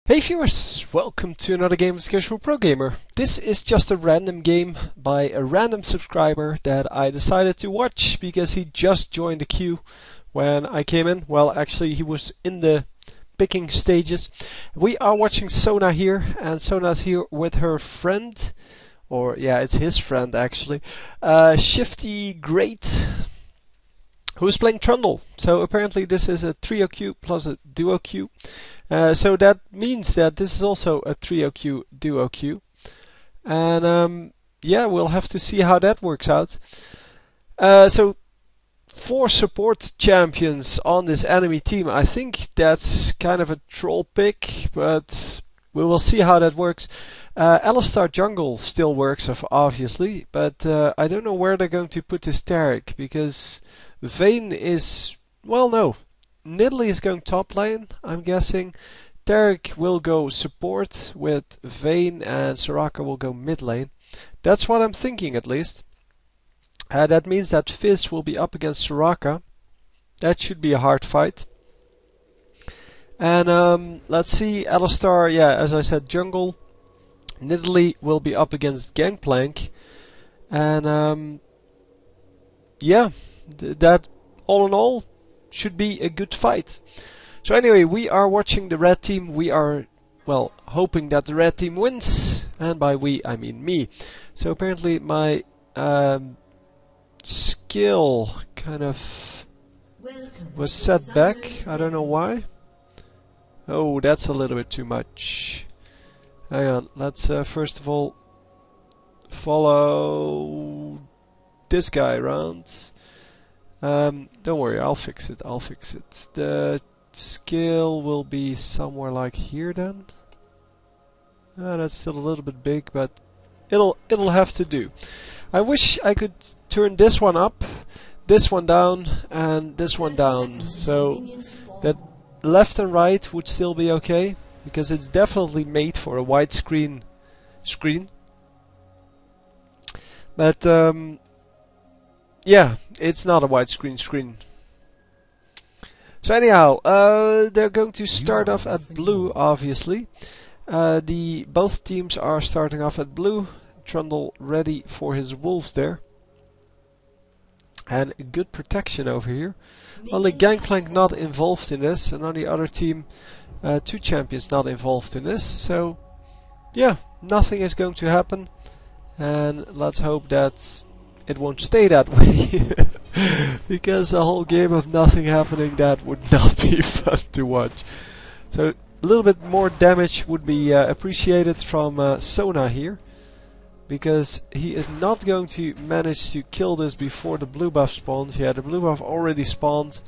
Hey viewers, welcome to another game of Casual Pro Gamer. This is just a random game by a random subscriber that I decided to watch because he just joined the queue when I came in. Well, actually he was in the picking stages. We are watching Sona here, and Sona's here with her friend, or yeah, it's his friend actually, Shifty Great, who's playing Trundle. So apparently this is a trio queue plus a duo queue. So that means that this is also a trio queue, duo queue. And yeah, we'll have to see how that works out. So 4 support champions on this enemy team. I think that's kind of a troll pick, but we will see how that works. Alistar jungle still works, obviously, but I don't know where they're going to put this Tarek, because Vayne is, well, no. Nidalee is going top lane, I'm guessing. Tarek will go support with Vayne, and Soraka will go mid lane. That's what I'm thinking, at least. That means that Fizz will be up against Soraka. That should be a hard fight. And let's see, Alistar, yeah, as I said, jungle. Nidalee will be up against Gangplank. And yeah, that all in all should be a good fight. So anyway, we are watching the red team. We are, well, hoping that the red team wins. And by we, I mean me. So apparently my skill kind of was set back. I don't know why. Oh, that's a little bit too much. Hang on, let's first of all follow this guy around. Don't worry, I'll fix it. The skill will be somewhere like here then. That's still a little bit big, but it'll have to do. I wish I could turn this one up, this one down, and this one down, so that left and right would still be okay, because it's definitely made for a widescreen screen. But yeah, it's not a widescreen screen. So anyhow, they're going to start off at blue, obviously. Both teams are starting off at blue. Trundle ready for his wolves there. And good protection over here. Only Gangplank not involved in this, and on the other team, 2 champions not involved in this. So yeah, nothing is going to happen. And let's hope that it won't stay that way. Because a whole game of nothing happening, that would not be fun to watch. So a little bit more damage would be appreciated from Sona here, because he is not going to manage to kill this before the blue buff spawns. Yeah, the blue buff already spawned.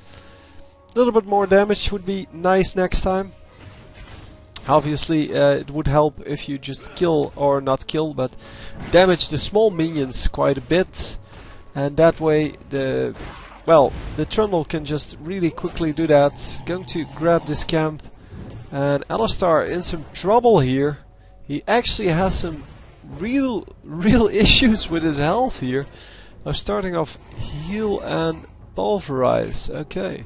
A little bit more damage would be nice next time. Obviously it would help if you just kill, or not kill, but damage the small minions quite a bit. And that way the Trundle can just really quickly do that. Going to grab this camp. And Alistar in some trouble here. He actually has some real issues with his health here. Now starting off heal and pulverize. Okay.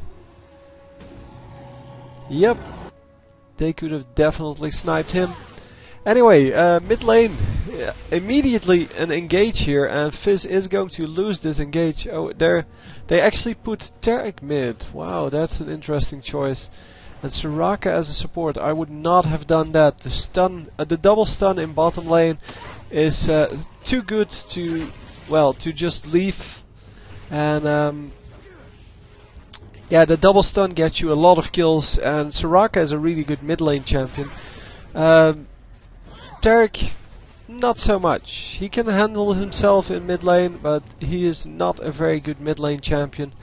Yep. They could have definitely sniped him. Anyway, mid lane, immediately an engage here, and Fizz is going to lose this engage. Oh, they actually put Tarek mid. Wow, that's an interesting choice. And Soraka as a support, I would not have done that. The stun, the double stun in bottom lane is too good to, well, to just leave. And yeah, the double stun gets you a lot of kills, and Soraka is a really good mid lane champion. Tarek, not so much. He can handle himself in mid lane, but he is not a very good mid lane champion.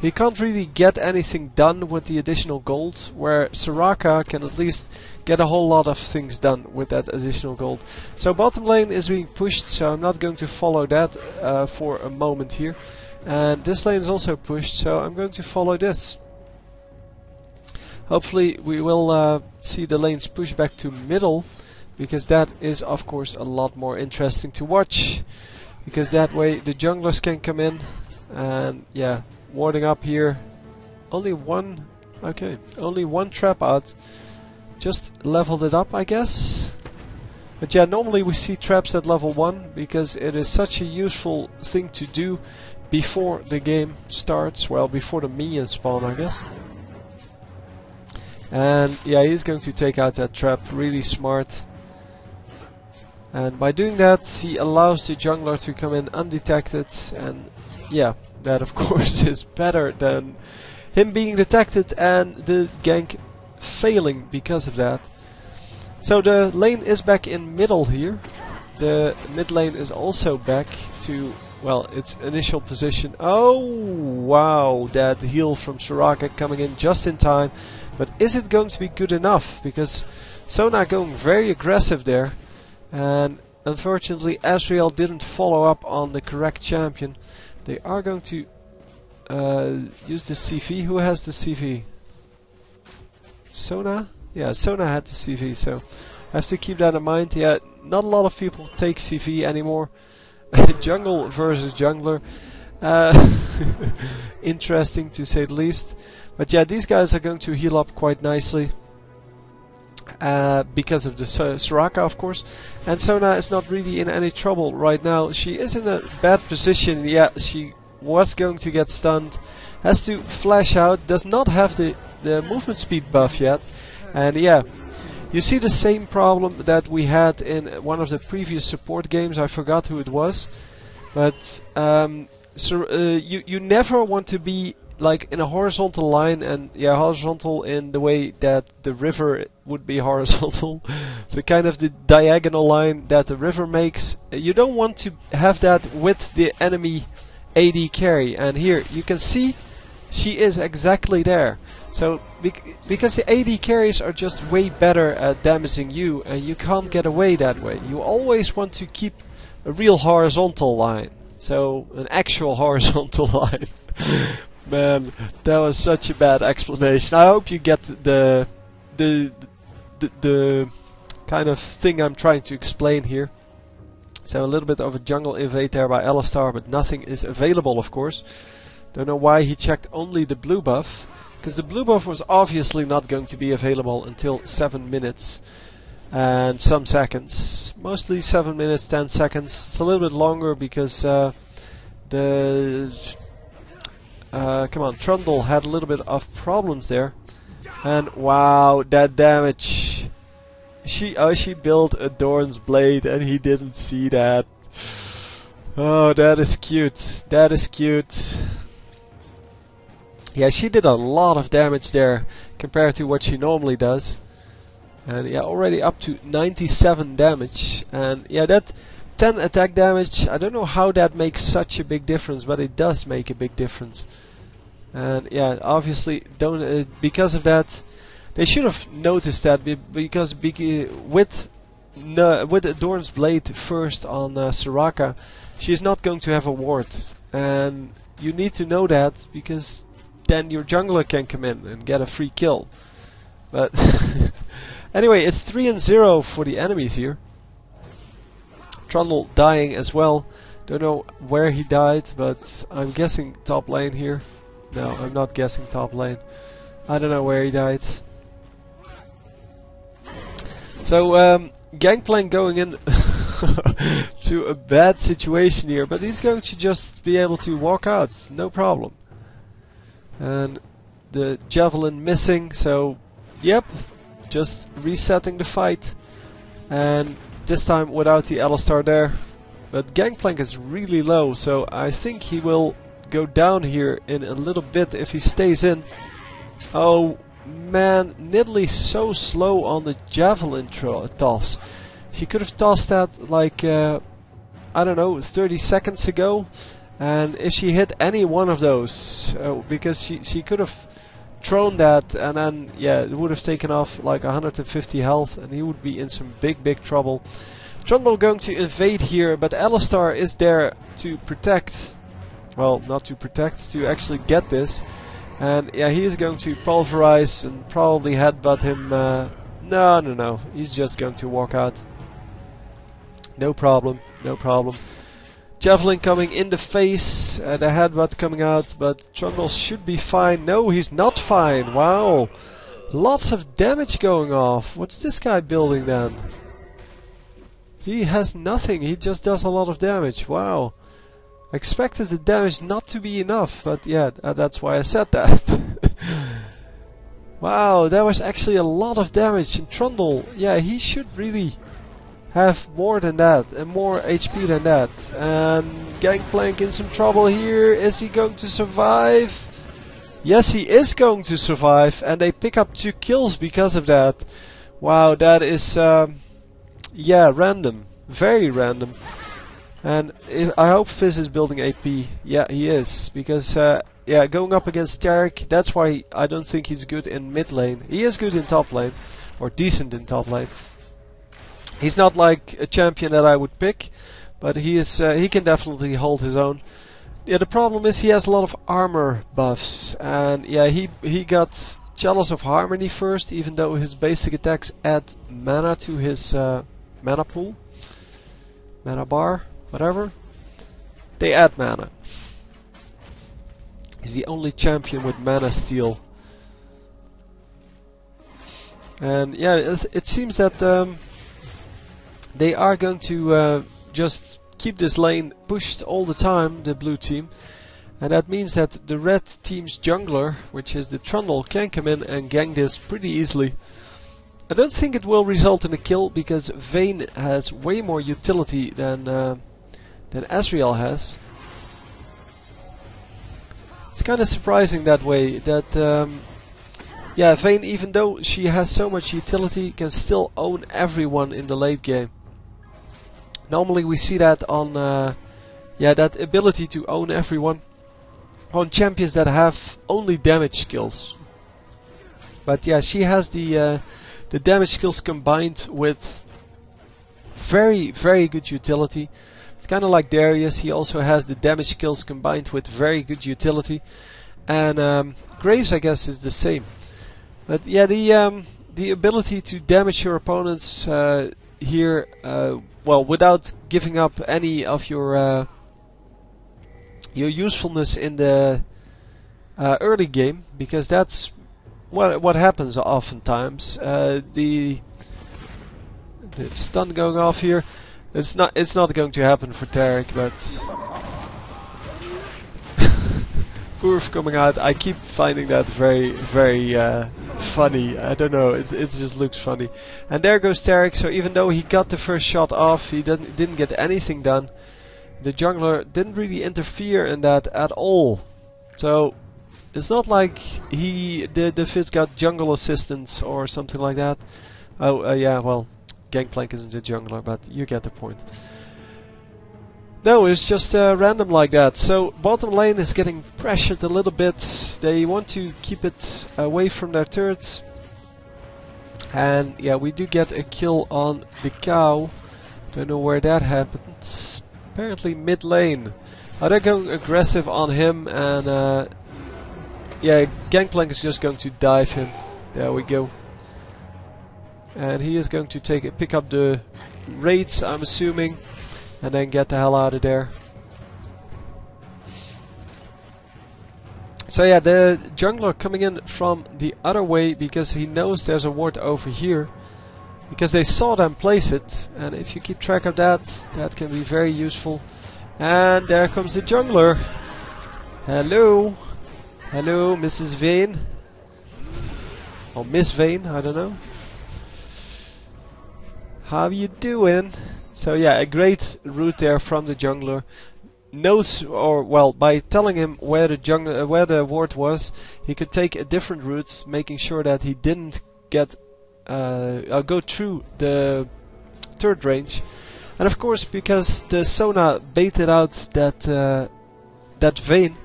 He can't really get anything done with the additional gold, where Soraka can at least get a whole lot of things done with that additional gold. So bottom lane is being pushed, so I'm not going to follow that for a moment here. And this lane is also pushed, so I'm going to follow this. Hopefully we will see the lanes push back to middle, because that is of course a lot more interesting to watch. Because that way the junglers can come in, and yeah, warding up here. Only one trap out. just leveled it up, I guess. But yeah, normally we see traps at level 1 because it is such a useful thing to do before the game starts. Well, before the minions spawn, I guess. And yeah, he's going to take out that trap. Really smart. And by doing that, he allows the jungler to come in undetected. And yeah, that of course is better than him being detected and the gank failing because of that. So the lane is back in middle here. The mid lane is also back to, well, its initial position. Oh, wow, that heal from Soraka coming in just in time. But is it going to be good enough? Because Sona going very aggressive there. And unfortunately, Azrael didn't follow up on the correct champion. They are going to use the CV. Who has the CV? Sona? Yeah, Sona had the CV, so I have to keep that in mind. Yeah, not a lot of people take CV anymore. Jungle versus jungler. Interesting to say the least. But yeah, these guys are going to heal up quite nicely. Because of the Soraka, of course. And Sona is not really in any trouble right now. She is in a bad position. Yeah, she was going to get stunned. Has to flash out. Does not have the movement speed buff yet. And yeah, you see the same problem that we had in one of the previous support games. I forgot who it was. But you never want to be like in a horizontal line, and yeah, horizontal in the way that the river would be horizontal. So kind of the diagonal line that the river makes. You don't want to have that with the enemy AD carry. And here you can see she is exactly there. So because the AD carries are just way better at damaging you, and you can't get away that way. You always want to keep a real horizontal line. So an actual horizontal line. Man, that was such a bad explanation. I hope you get the kind of thing I'm trying to explain here. So a little bit of a jungle invade there by Alistar, but nothing is available, of course. Don't know why he checked only the blue buff, because the blue buff was obviously not going to be available until 7 minutes and some seconds. Mostly 7 minutes, 10 seconds. It's a little bit longer because Trundle had a little bit of problems there. And wow, that damage. She built a Dorn's Blade and he didn't see that. Oh, that is cute. That is cute. Yeah, she did a lot of damage there compared to what she normally does. And yeah, already up to 97 damage. And yeah, that 10 attack damage, I don't know how that makes such a big difference, but it does make a big difference. And yeah, obviously, because of that, they should have noticed that, because with Dorn's Blade first on Soraka, she's not going to have a ward. And you need to know that, because then your jungler can come in and get a free kill. But anyway, it's 3-0 for the enemies here. Trundle dying as well. Don't know where he died, but I'm guessing top lane here. No, I'm not guessing top lane. I don't know where he died. So Gangplank going in to a bad situation here, but he's going to just be able to walk out, no problem. And the javelin missing, so yep, just resetting the fight. And this time without the Alistar there. But Gangplank is really low, so I think he will go down here in a little bit if he stays in. Oh man, Nidalee so slow on the javelin toss. She could have tossed that like, I don't know, 30 seconds ago. And if she hit any one of those, because she could have thrown that, and then yeah, it would have taken off like 150 health, and he would be in some big trouble. Trundle going to invade here, but Alistar is there to protect. Well, not to protect, to actually get this. And yeah, he is going to pulverize and probably headbutt him. No, he's just going to walk out. No problem, no problem. Javelin coming in the face, and a headbutt coming out, but Trundle should be fine. No, he's not fine. Wow, Lots of damage going off. What's this guy building then? He has nothing. He just does a lot of damage. Wow. I expected the damage not to be enough, but yeah, that's why I said that. Wow, that was actually a lot of damage. And Trundle, yeah, he should really have more than that and more HP than that. And Gangplank in some trouble here. Is he going to survive? Yes, he is going to survive, and they pick up 2 kills because of that. Wow, that is yeah, random, very random. And I hope Fizz is building AP. Yeah, he is, because yeah, going up against Tarek, that's why I don't think he's good in mid lane. He is good in top lane, or decent in top lane. He's not like a champion that I would pick, but he is. He can definitely hold his own. Yeah, the problem is he has a lot of armor buffs, and yeah, he got Chalice of Harmony first, even though his basic attacks add mana to his mana pool, mana bar, whatever. They add mana. He's the only champion with mana steal. And yeah, it seems that they are going to just keep this lane pushed all the time, the blue team. And that means that the red team's jungler, which is the Trundle, can come in and gank this pretty easily. I don't think it will result in a kill, because Vayne has way more utility than Azrael has. It's kind of surprising that way, that yeah, Vayne, even though she has so much utility, can still own everyone in the late game. Normally we see that on yeah, that ability to own everyone on champions that have only damage skills. But yeah, she has the damage skills combined with very, very good utility. It's kind of like Darius. He also has the damage skills combined with very good utility. And Graves, I guess, is the same. But yeah, the ability to damage your opponents here, well, without giving up any of your usefulness in the early game, because that's what happens oftentimes. The stun going off here. It's not going to happen for Tarek, but Urf coming out. I keep finding that very, very funny. I don't know. It just looks funny. And there goes Tarek. So even though he got the first shot off, he didn't get anything done. The jungler didn't really interfere in that at all. So it's not like the Fizz got jungle assistance or something like that. Oh yeah, well, Gangplank isn't a jungler, but you get the point. No, it's just random like that. So bottom lane is getting pressured a little bit. They want to keep it away from their turrets. And yeah, we do get a kill on the cow. Don't know where that happened. Apparently mid lane. They're going aggressive on him, and yeah, Gangplank is just going to dive him. There we go. And he is going to pick up the raids, I'm assuming, and then get the hell out of there. So yeah, the jungler coming in from the other way because he knows there's a ward over here. Because they saw them place it, and if you keep track of that, that can be very useful. And there comes the jungler. Hello. Hello, Mrs. Vayne. Or Miss Vayne, I don't know. How you doing? So yeah, a great route there from the jungler. Knows, or well, by telling him where the ward was, he could take a different route, making sure that he didn't get go through the third range. And of course, because the Sona baited out that Vayne,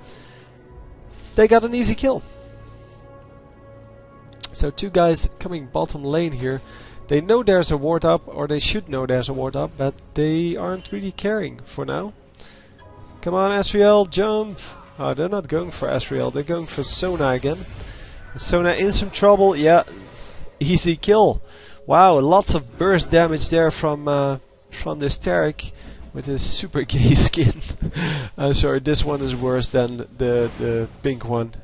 they got an easy kill. So 2 guys coming bottom lane here. They know there's a ward up, or they should know there's a ward up, but they aren't really caring for now. Come on, Azrael, jump! Oh, they're not going for Azrael, they're going for Sona again. Sona in some trouble, yeah, easy kill. Wow, lots of burst damage there from this Tarek with his super gay skin. Sorry, this one is worse than the pink one.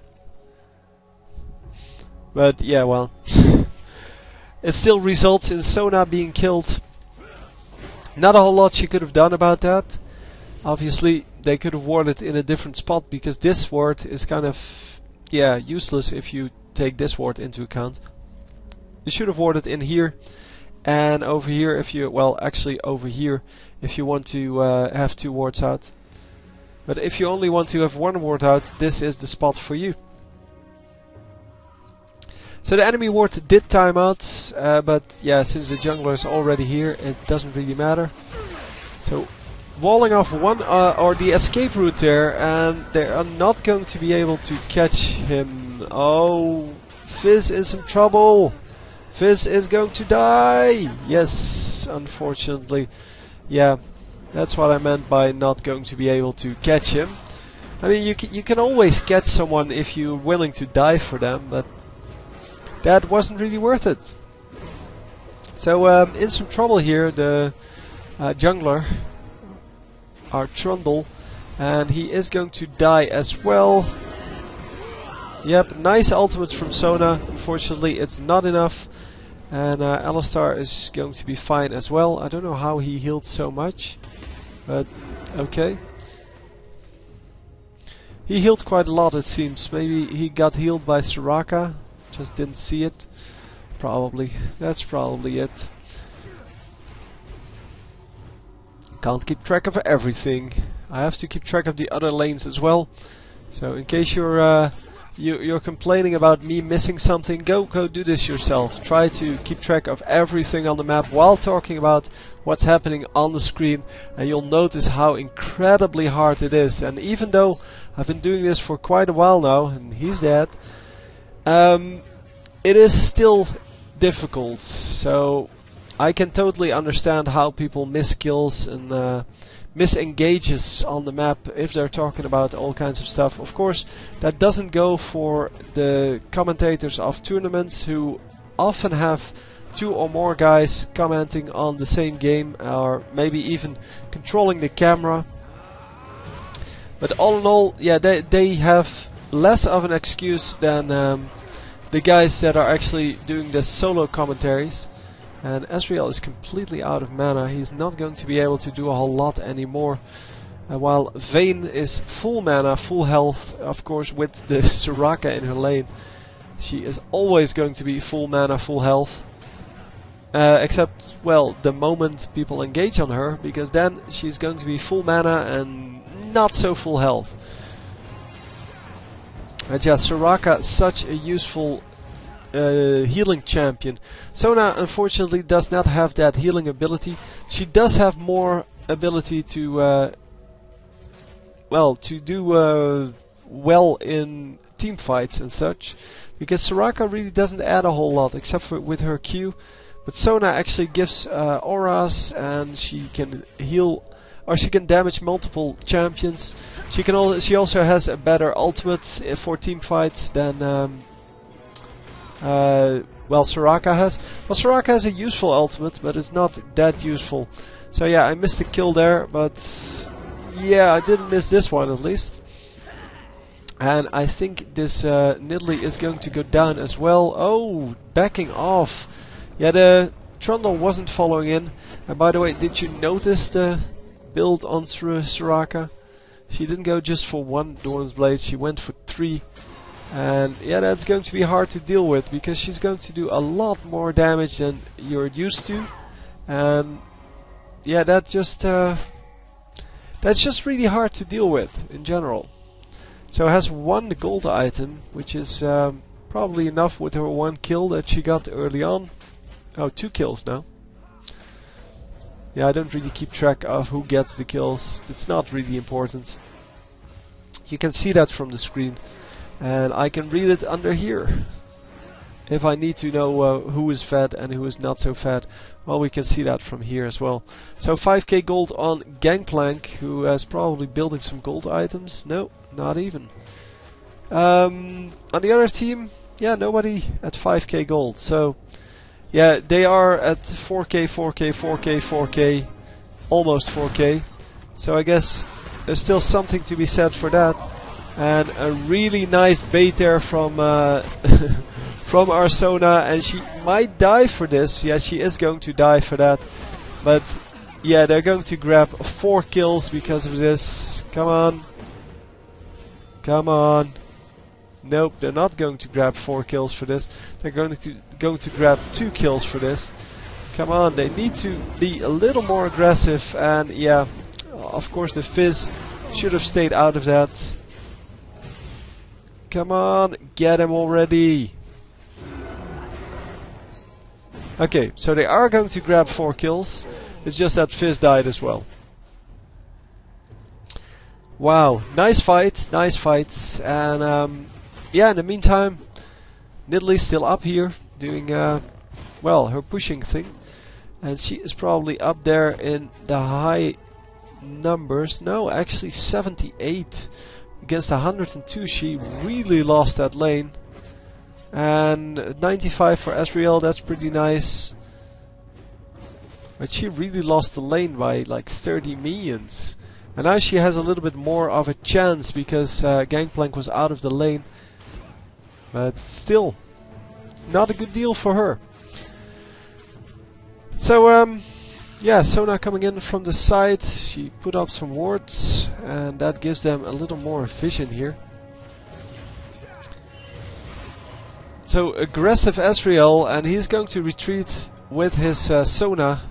But yeah, well, it still results in Sona being killed. Not a whole lot she could have done about that. Obviously, they could have warded in a different spot, because this ward is kind of, yeah, useless if you take this ward into account. You should have warded in here and over here if you, well, actually over here if you want to have 2 wards out. But if you only want to have 1 ward out, this is the spot for you. So the enemy ward did time out, but yeah, since the jungler is already here, it doesn't really matter. So walling off one or the escape route there, and they are not going to be able to catch him. Oh, Fizz is in trouble. Fizz is going to die. Yes, unfortunately. Yeah, that's what I meant by not going to be able to catch him. I mean, you can always catch someone if you're willing to die for them, but that wasn't really worth it. So in some trouble here, the jungler, our Trundle, and he is going to die as well. Yep, nice ultimates from Sona. Unfortunately, it's not enough. And Alistar is going to be fine as well. I don't know how he healed so much, but okay. He healed quite a lot, it seems. Maybe he got healed by Soraka. Just didn't see it. Probably. That's probably it. Can't keep track of everything. I have to keep track of the other lanes as well. So in case you're you're complaining about me missing something, go do this yourself. Try to keep track of everything on the map while talking about what's happening on the screen, and you'll notice how incredibly hard it is. And even though I've been doing this for quite a while now, and he's dead, it is still difficult. So I can totally understand how people miss kills and miss engages on the map if they're talking about all kinds of stuff. Of course, that doesn't go for the commentators of tournaments, who often have 2 or more guys commenting on the same game, or maybe even controlling the camera. But all in all, yeah, they have less of an excuse than the guys that are actually doing the solo commentaries. And Ezreal is completely out of mana. He's not going to be able to do a whole lot anymore. While Vayne is full mana, full health, of course, with the Soraka in her lane. She is always going to be full mana, full health. Except, well, the moment people engage on her, because then she's going to be full mana and not so full health. And yeah, Soraka, such a useful healing champion. Sona unfortunately does not have that healing ability. She does have more ability to well, to do well in team fights and such, because Soraka really doesn't add a whole lot except for with her Q. But Sona actually gives auras, and she can heal, or she can damage multiple champions. She also has a better ultimate for team fights than well, Soraka has. Well, Soraka has a useful ultimate, but it's not that useful. So yeah, I missed the kill there, but yeah, I didn't miss this one at least. And I think this Nidalee is going to go down as well. Oh, backing off. Yeah, the Trundle wasn't following in. And by the way, did you notice the build on Soraka? She didn't go just for 1 Doran's Blade, she went for 3. And yeah, that's going to be hard to deal with, because she's going to do a lot more damage than you're used to. And yeah, that's just really hard to deal with in general. So has 1 gold item, which is probably enough with her 1 kill that she got early on. Oh, 2 kills now. Yeah, I don't really keep track of who gets the kills. It's not really important. You can see that from the screen. And I can read it under here. If I need to know who is fed and who is not so fed, well, we can see that from here as well. So 5k gold on Gangplank, who is probably building some gold items. No, not even. On the other team, yeah, nobody at 5k gold. So yeah, they are at 4k, 4k, 4k, 4k, almost 4k. So I guess there's still something to be said for that. And a really nice bait there from from our Sona, and she might die for this. Yeah, she is going to die for that. But yeah, they're going to grab 4 kills because of this. Come on. Come on. Nope, they're not going to grab 4 kills for this. They're going to grab 2 kills for this. Come on, they need to be a little more aggressive, and yeah, of course the Fizz should have stayed out of that. Come on, get him already. Okay, so they are going to grab 4 kills. It's just that Fizz died as well. Wow, nice fight, nice fights. And yeah, in the meantime, Nidalee still up here doing well, her pushing thing. And she is probably up there in the high numbers. No, actually 78 against 102. She really lost that lane. And 95 for Ezreal, that's pretty nice. But she really lost the lane by like 30 minions. And now she has a little bit more of a chance because Gangplank was out of the lane. But still, not a good deal for her. So yeah, Sona coming in from the side. She put up some wards, and that gives them a little more vision here. So aggressive Ezreal, and he's going to retreat with his Sona,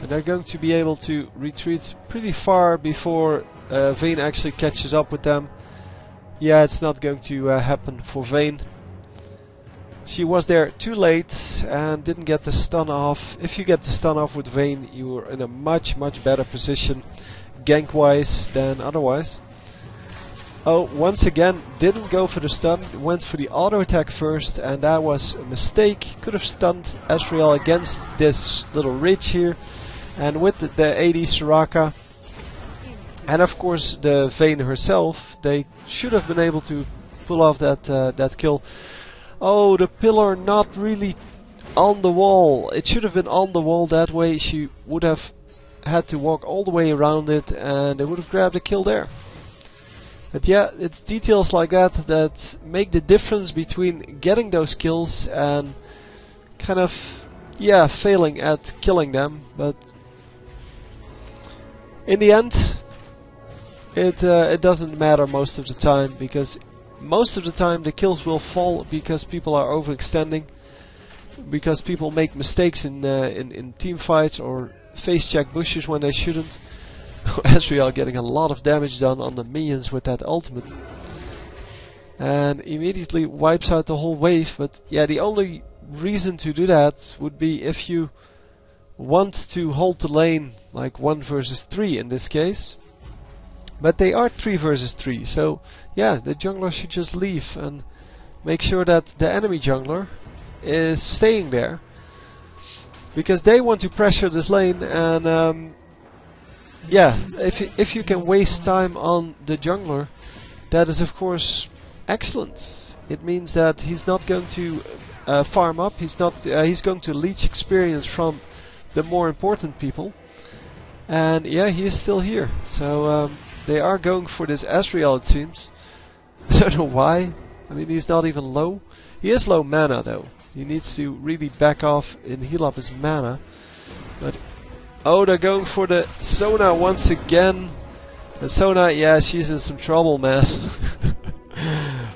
and they're going to be able to retreat pretty far before Vayne actually catches up with them. Yeah, it's not going to happen for Vayne. She was there too late and didn't get the stun off. If you get the stun off with Vayne, you're in a much better position gank wise than otherwise. Oh, once again, didn't go for the stun, went for the auto attack first, and that was a mistake. Could have stunned Ezreal against this little ridge here, and with the AD Soraka, and of course the Vayne herself, they should have been able to pull off that kill. Oh, the pillar not really on the wall. It should have been on the wall, that way she would have had to walk all the way around it, and they would have grabbed a kill there. But yeah, it's details like that that make the difference between getting those kills and kind of, yeah, failing at killing them. But in the end, it doesn't matter most of the time, because most of the time the kills will fall because people are overextending, because people make mistakes in team fights or face check bushes when they shouldn't. Ezreal getting a lot of damage done on the minions with that ultimate, and immediately wipes out the whole wave. But yeah, the only reason to do that would be if you want to hold the lane like 1 versus 3 in this case. But they are 3 versus 3, so yeah, the jungler should just leave and make sure that the enemy jungler is staying there, because they want to pressure this lane. And yeah, if you can waste time on the jungler, that is of course excellent. It means that he's not going to farm up. He's going to leech experience from the more important people. And yeah, he is still here. So they are going for this Ezreal, it seems. I don't know why. I mean, he's not even low. He is low mana though. He needs to really back off and heal up his mana. But oh, they're going for the Sona once again. And Sona, yeah, she's in some trouble, man.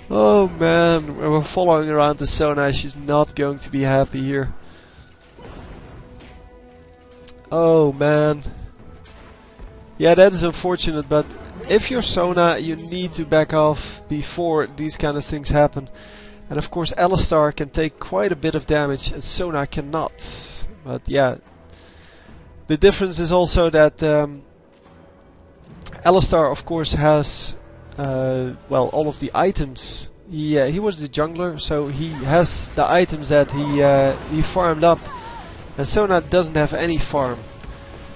Oh man, we're following around the Sona. She's not going to be happy here. Oh man. Yeah, that is unfortunate, but if you're Sona, you need to back off before these kind of things happen. And of course, Alistar can take quite a bit of damage, and Sona cannot. But yeah, the difference is also that Alistar, of course, has well, all of the items. He was the jungler, so he has the items that he farmed up, and Sona doesn't have any farm.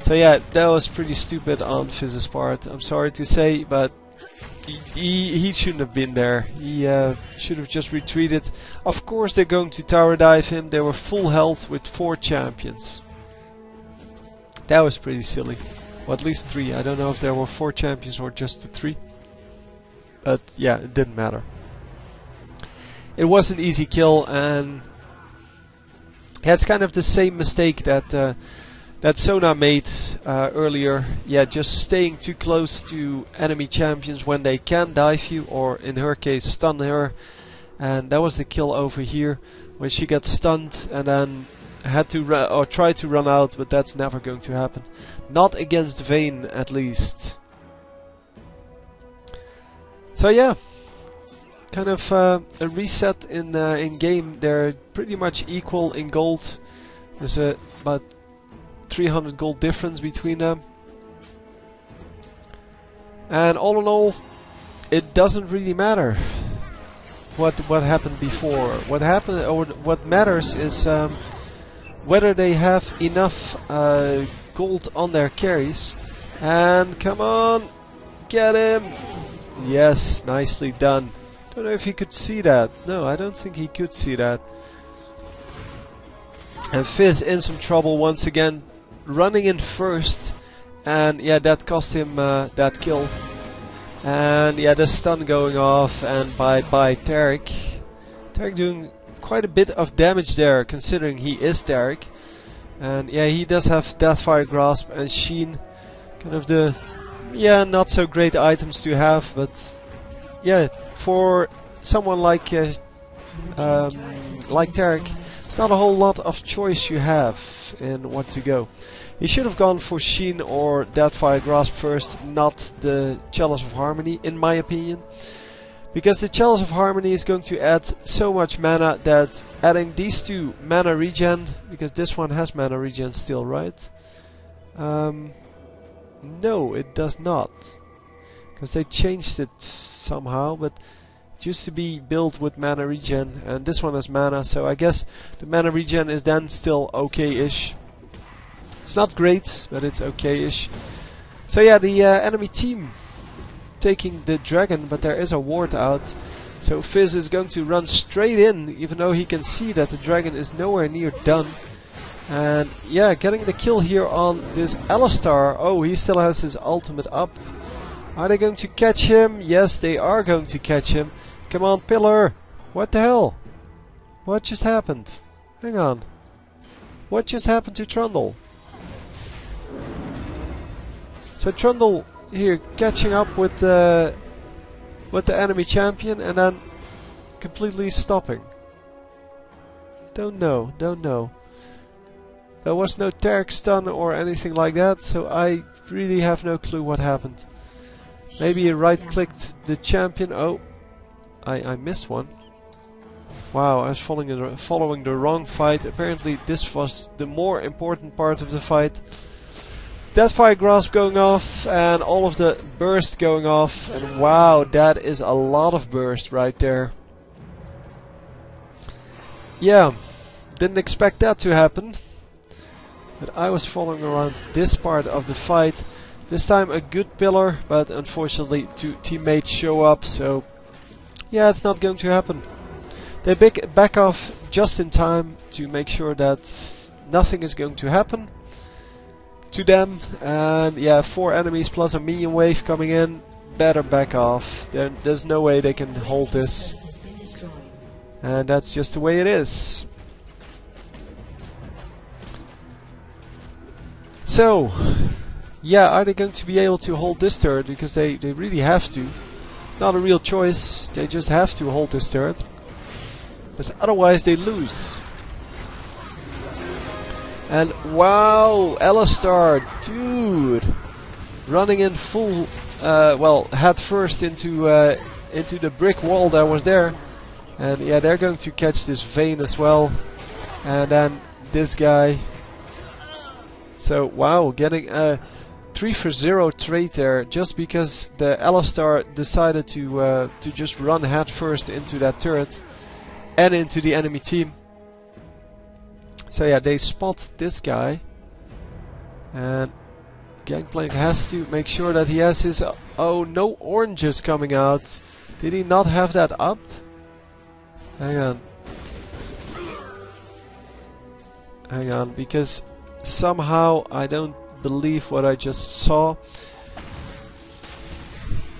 So yeah, that was pretty stupid on Fizz's part. I'm sorry to say, but he shouldn't have been there. He should have just retreated. Of course they're going to tower dive him. They were full health with 4 champions. That was pretty silly. Well, at least 3. I don't know if there were 4 champions or just the 3. But yeah, it didn't matter. It was an easy kill, and Yeah, it's kind of the same mistake that that Sona made earlier. Yeah, just staying too close to enemy champions when they can dive you, or in her case stun her. And that was the kill over here, when she got stunned and then had to or try to run out, but that's never going to happen. Not against Vayne, at least. So yeah, kind of a reset in game. They're pretty much equal in gold. There's about 300 gold difference between them. And all in all, it doesn't really matter what happened before. What happened, or what matters, is whether they have enough gold on their carries. And come on, get him! Yes, nicely done. Don't know if he could see that. No, I don't think he could see that. And Fizz in some trouble once again, running in first, and yeah, that cost him that kill. And yeah, the stun going off, and bye-bye Taric. Taric doing quite a bit of damage there, considering he is Taric. And yeah, he does have Deathfire Grasp and Sheen, kind of the not so great items to have, but yeah, for someone like Taric, it's not a whole lot of choice you have in what to go. He should have gone for Sheen or Deathfire Grasp first, not the Chalice of Harmony, in my opinion. Because the Chalice of Harmony is going to add so much mana that adding these two mana regen, because this one has mana regen still, right? No, it does not. Because they changed it somehow, but it used to be built with mana regen, and this one has mana, so I guess the mana regen is then still okay-ish. It's not great, but it's okay-ish. So yeah, the enemy team taking the dragon, but there is a ward out. So Fizz is going to run straight in, even though he can see that the dragon is nowhere near done. And yeah, getting the kill here on this Alistar. Oh, he still has his ultimate up. Are they going to catch him? Yes, they are going to catch him. Come on, Pillar! What the hell? What just happened? Hang on. What just happened to Trundle? So Trundle here catching up with the enemy champion and then completely stopping. Don't know. There was no Taric stun or anything like that, so I really have no clue what happened. Maybe he right-clicked the champion. Oh, I missed one. Wow, I was following the wrong fight. Apparently this was the more important part of the fight. Deathfire Grasp going off and all of the burst going off, and wow, that is a lot of burst right there. Yeah, didn't expect that to happen, but I was following around this part of the fight. This time a good pillar, but unfortunately two teammates show up, so yeah, it's not going to happen. They back off just in time to make sure that nothing is going to happen to them, and yeah, 4 enemies plus a minion wave coming in. Better back off. There's no way they can hold this, and that's just the way it is. So yeah, are they going to be able to hold this turret? Because they really have to. It's not a real choice, they just have to hold this turret, because otherwise they lose. And wow, Alistar, dude, running in full, well, head first into the brick wall that was there. And yeah, they're going to catch this Vayne as well, and then this guy. So wow, getting a 3 for 0 trade there, just because the Alistar decided to just run head first into that turret and into the enemy team. So yeah, they spot this guy, and Gangplank has to make sure that he has his... oh, no oranges coming out. Did he not have that up? Hang on, because somehow I don't believe what I just saw.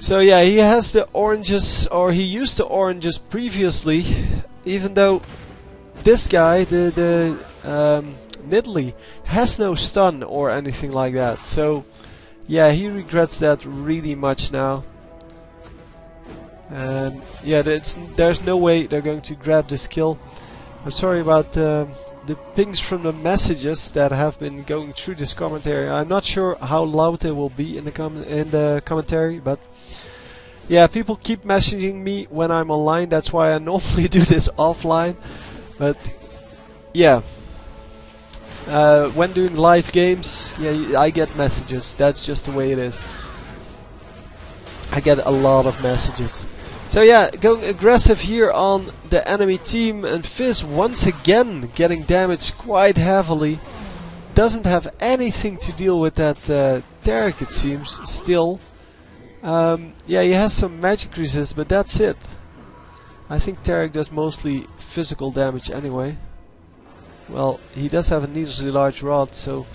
So yeah, he has the oranges, or he used the oranges previously, even though this guy, the Nidalee has no stun or anything like that. So yeah, he regrets that really much now. And yeah, there's no way they're going to grab this kill. I'm sorry about the pings from the messages that have been going through this commentary. I'm not sure how loud they will be in the commentary, but yeah, people keep messaging me when I'm online. That's why I normally do this offline. But yeah, when doing live games, yeah, I get messages. That's just the way it is. I get a lot of messages. So yeah, going aggressive here on the enemy team, and Fizz once again getting damaged quite heavily. Doesn't have anything to deal with that Taric, it seems, still. Yeah, he has some magic resist, but that's it. I think Taric does mostly physical damage anyway. Well, he does have a needlessly large rod, so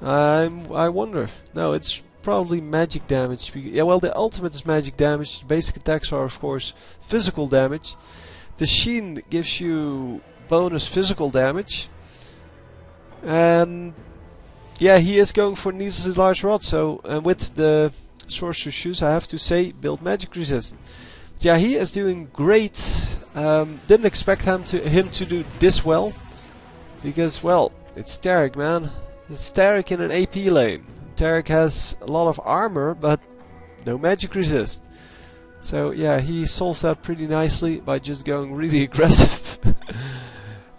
I wonder. No, it's probably magic damage. Yeah, well, the ultimate is magic damage. The basic attacks are, of course, physical damage. The Sheen gives you bonus physical damage. And yeah, he is going for needlessly large rod, so with the Sorcerer's Shoes, I have to say, build magic resist. Yeah, he is doing great. Didn't expect him to do this well, because, well, it's Taric, man. It's Taric in an AP lane. Taric has a lot of armor, but no magic resist. So yeah, he solves that pretty nicely by just going really aggressive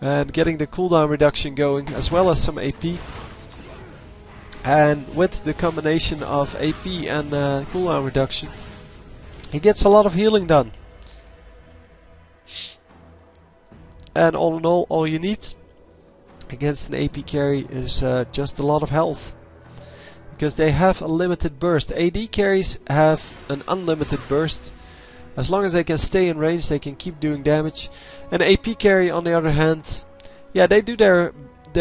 and getting the cooldown reduction going, as well as some AP. And with the combination of AP and cooldown reduction, he gets a lot of healing done. And all in all you need against an AP carry is just a lot of health. Because they have a limited burst. AD carries have an unlimited burst. As long as they can stay in range, they can keep doing damage. An AP carry, on the other hand, yeah, they do their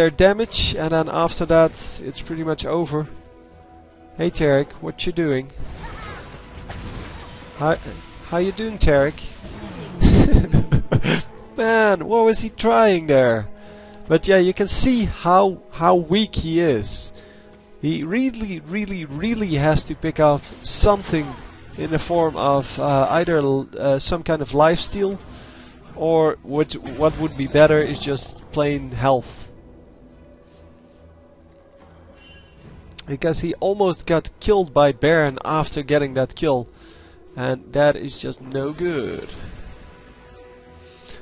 damage, and then after that, it's pretty much over. Hey Taric, what you doing? How you doing, Taric? Man, what was he trying there? But yeah, you can see how weak he is. He really has to pick up something in the form of either some kind of lifesteal, or what would be better is just plain health. Because he almost got killed by Baron after getting that kill, and that is just no good.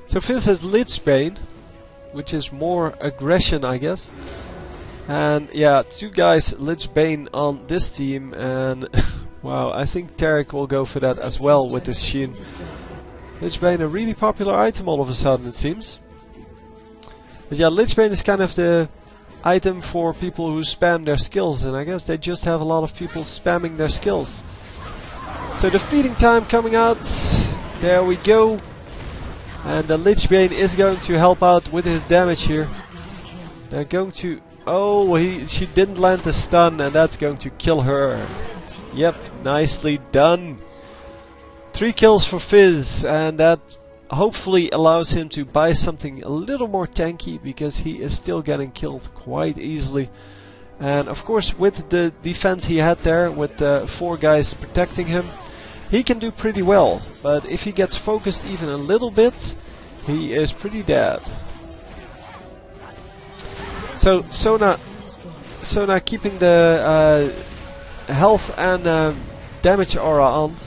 So Fizz has Lichbane, which is more aggression, I guess. And yeah, two guys Lichbane on this team, and wow, I think Taric will go for that as well with this Sheen. Lichbane, a really popular item all of a sudden, it seems. But yeah, Lichbane is kind of the item for people who spam their skills, and I guess they just have a lot of people spamming their skills. So the feeding time coming out, there we go. And the Lichbane is going to help out with his damage here. They're going to... Oh, she didn't land the stun, and that's going to kill her. Yep, nicely done. 3 kills for Fizz, and that hopefully allows him to buy something a little more tanky, because he is still getting killed quite easily. And of course, with the defense he had there, with 4 guys protecting him, he can do pretty well. But if he gets focused even a little bit, he is pretty dead. So Sona keeping the health and damage aura on,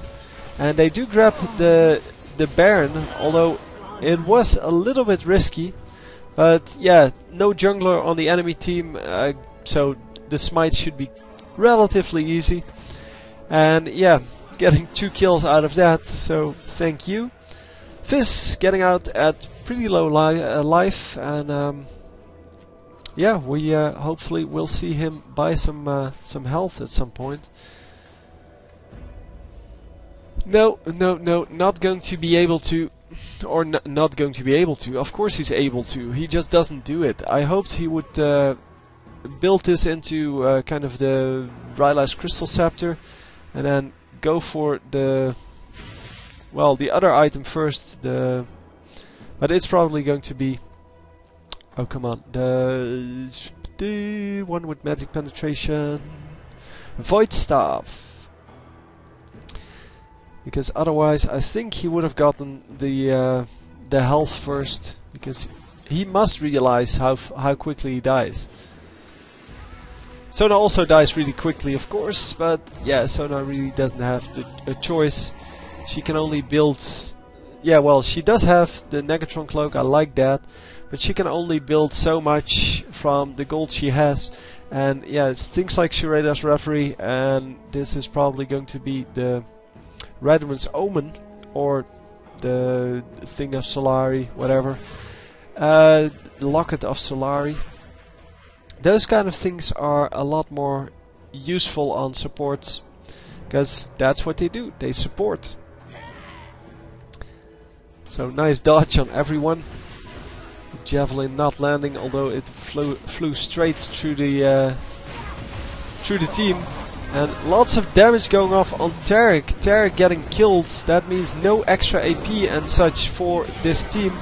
and they do grab the Baron, although it was a little bit risky. But yeah, no jungler on the enemy team, so the smite should be relatively easy. And yeah, getting 2 kills out of that, so thank you. Fizz getting out at pretty low life, and yeah, we hopefully will see him buy some health at some point. No, not going to be able to, or not going to be able to. Of course he's able to. He just doesn't do it. I hoped he would build this into kind of the Rylai's Crystal Scepter, and then go for the other item first. But it's probably going to be Oh, come on. The one with magic penetration. Void Staff. Because otherwise I think he would have gotten the health first. Because he must realize how quickly he dies. Sona also dies really quickly, of course, but yeah, Sona really doesn't have a choice. She can only build... Yeah, well, she does have the Negatron Cloak, I like that, but she can only build so much from the gold she has. And yeah, it's things like Shurada's Reverie, and this is probably going to be the Redman's Omen, or the Thing of Solari, whatever. Locket of Solari. Those kind of things are a lot more useful on supports, because that's what they do, they support. So nice dodge on everyone. Javelin not landing, although it flew straight through the team. And lots of damage going off on Tarek. Tarek getting killed, that means no extra AP and such for this team.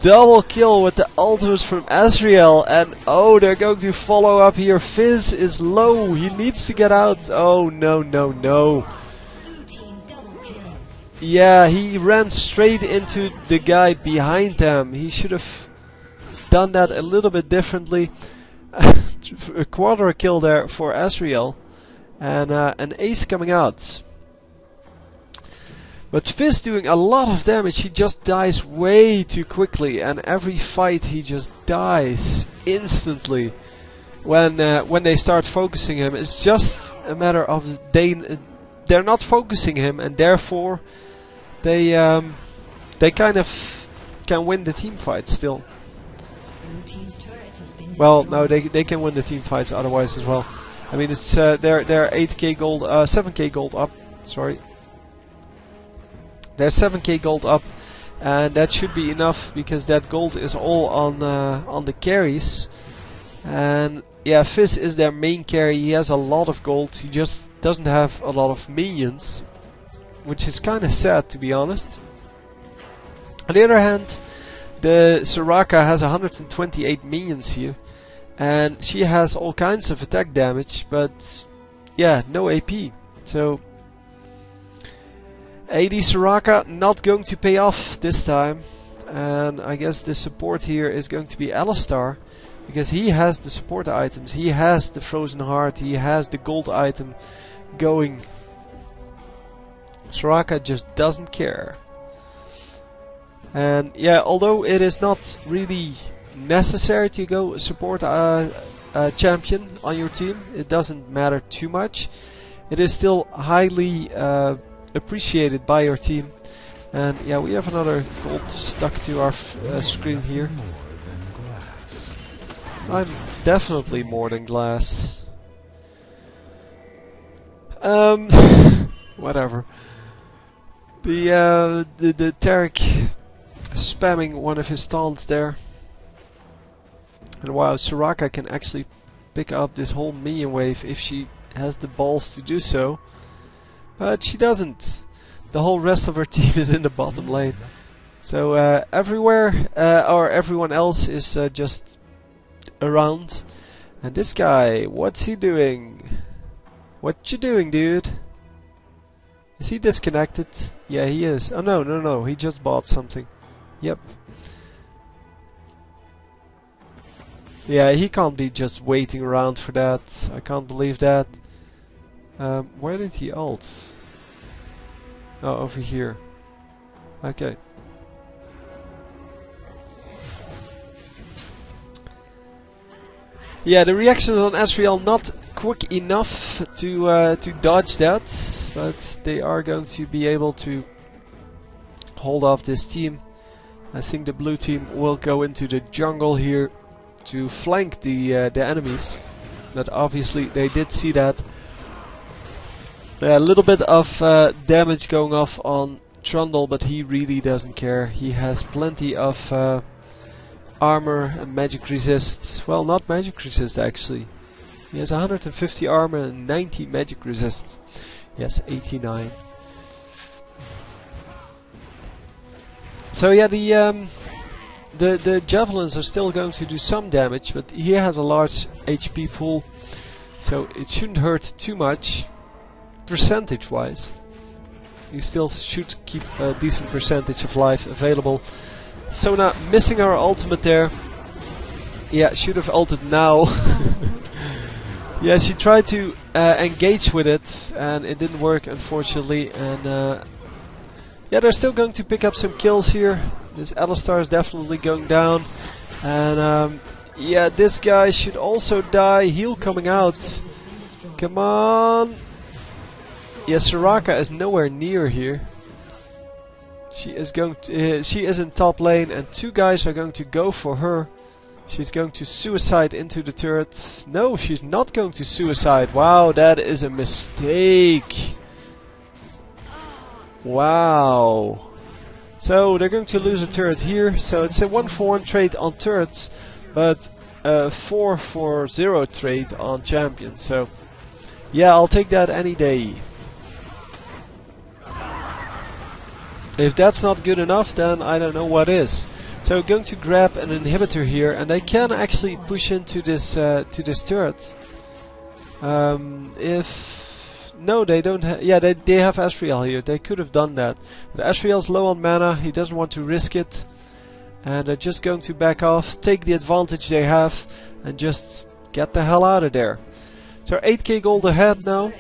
Double kill with the ultimates from Azrael, and oh, they're going to follow up here. Fizz is low, he needs to get out. Oh no, no, no. Yeah, he ran straight into the guy behind them. He should have done that a little bit differently. A quarter kill there for Azrael, and an ace coming out. But Fizz doing a lot of damage, he just dies way too quickly, and every fight he just dies instantly when they start focusing him. It's just a matter of they're not focusing him, and therefore they kind of can win the team fight still. Well, no, they can win the team fights otherwise as well. I mean, it's they're 8k gold, 7k gold up. Sorry. There's 7k gold up, and that should be enough because that gold is all on the carries. And yeah, Fizz is their main carry. He has a lot of gold. He just doesn't have a lot of minions, which is kind of sad, to be honest. On the other hand, the Soraka has 128 minions here, and she has all kinds of attack damage, but yeah, no AP. So AD Soraka not going to pay off this time, and I guess the support here is going to be Alistar, because he has the support items, he has the Frozen Heart, he has the gold item going. Soraka just doesn't care. And yeah, although it is not really necessary to go support a champion on your team, it doesn't matter too much. It is still highly appreciated by your team. And yeah, we have another gold stuck to our screen here. I'm definitely more than glass. Whatever. The Tarek spamming one of his taunts there. And wow, Soraka can actually pick up this whole minion wave if she has the balls to do so. But she doesn't. The whole rest of her team is in the bottom lane. So everywhere, or everyone else is just around. And this guy, what's he doing? What you doing, dude? Is he disconnected? Yeah, he is. Oh no, no, no, he just bought something. Yep. Yeah, he can't be just waiting around for that. I can't believe that. Where did he ult? Oh, over here. Okay. Yeah, the reactions on Azrael not quick enough to dodge that, but they are going to be able to hold off this team. I think the blue team will go into the jungle here to flank the enemies. But obviously they did see that. A little bit of damage going off on Trundle, but he really doesn't care. He has plenty of armor and magic resist. Well, not magic resist actually. He has 150 armor and 90 magic resist. Yes, 89. So yeah, the javelins are still going to do some damage, but he has a large HP pool, so it shouldn't hurt too much, percentage-wise. You still should keep a decent percentage of life available. Sona missing our ultimate there. Yeah, should have ulted now. Yeah, she tried to engage with it, and it didn't work, unfortunately. And yeah, they're still going to pick up some kills here. This Alistar is definitely going down. And yeah, this guy should also die. Heal coming out. Come on. Yeah, Soraka is nowhere near here. She is going to, she is in top lane, and two guys are going to go for her. She's going to suicide into the turret. No, she's not going to suicide. Wow, that is a mistake. Wow. So they're going to lose a turret here. So it's a 1-for-1 trade on turrets, but a 4-for-0 trade on champions. So yeah, I'll take that any day. If that's not good enough, then I don't know what is. So going to grab an inhibitor here, and they can actually push into this turret. If no, they don't. Yeah, they have Asriel here. They could have done that, but Asriel's low on mana. He doesn't want to risk it, and they're just going to back off, take the advantage they have, and just get the hell out of there. So 8k gold ahead now,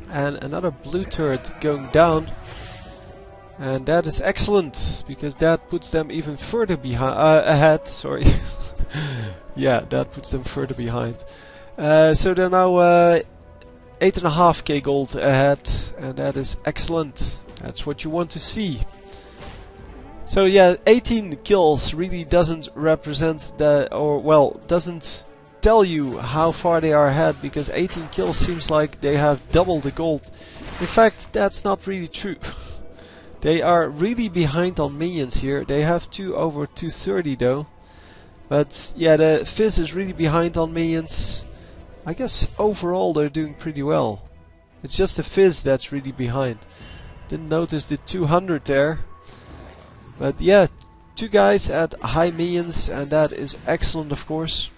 and another blue turret going down. And that is excellent, because that puts them even further behind, ahead, sorry. Yeah, that puts them further behind. So they're now 8.5k gold ahead, and that is excellent. That's what you want to see. So yeah, 18 kills really doesn't represent the, or well, doesn't tell you how far they are ahead, because 18 kills seems like they have double the gold. In fact, that's not really true. They are really behind on minions here. They have 2 over 230 though. But yeah, the Fizz is really behind on minions. I guess overall they're doing pretty well. It's just the Fizz that's really behind. Didn't notice the 200 there. But yeah, 2 guys at high minions, and that is excellent, of course.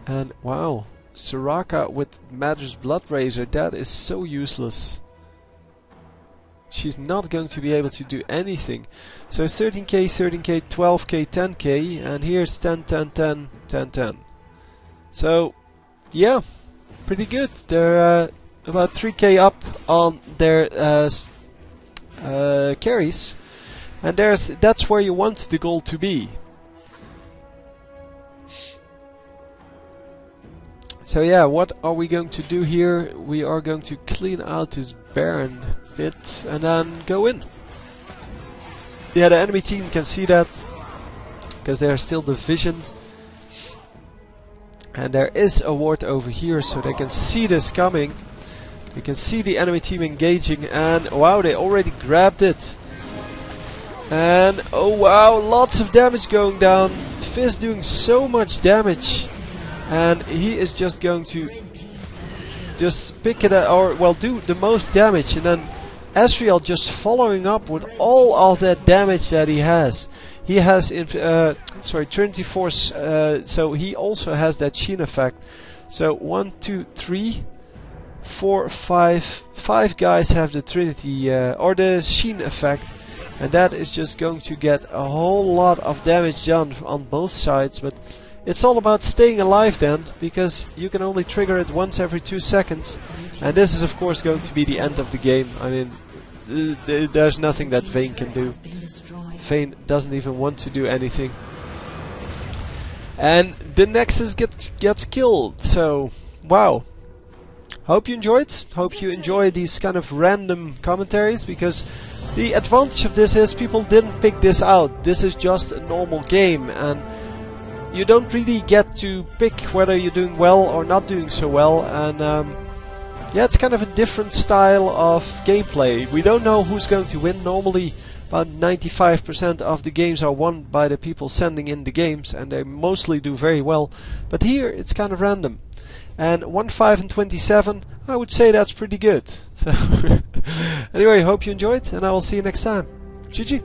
And wow, Soraka with Madder's Blood Razor, that is so useless. She's not going to be able to do anything. So 13k, 13k, 12k, 10k, and here's 10, 10, 10, 10, 10. So yeah, pretty good. They're about 3k up on their carries, and that's where you want the goal to be. So yeah, what are we going to do here? We are going to clean out this Baron bit and then go in. Yeah, the enemy team can see that, because they are still the vision. And there is a ward over here, so they can see this coming. You can see the enemy team engaging, and wow, they already grabbed it. And oh wow, lots of damage going down. Fizz doing so much damage, and he is just going to just pick it up, or well, do the most damage, and then Asriel just following up with all of that damage that he has. He has Trinity Force, so he also has that Sheen effect. So 1, 2, 3, 4, 5 guys have the Trinity or the Sheen effect, and that is just going to get a whole lot of damage done on both sides. But it's all about staying alive then, because you can only trigger it once every 2 seconds, and this is of course going to be the end of the game. I mean, there's nothing that Vayne can do. Vayne doesn't even want to do anything. And the Nexus gets killed, so wow. Hope you enjoyed. Hope you enjoy these kind of random commentaries, because the advantage of this is people didn't pick this out. This is just a normal game, and you don't really get to pick whether you're doing well or not doing so well. And yeah, it's kind of a different style of gameplay. We don't know who's going to win. Normally about 95% of the games are won by the people sending in the games, and they mostly do very well. But here it's kind of random. And 1, 5 and 27, I would say that's pretty good. So anyway, hope you enjoyed, and I will see you next time. GG.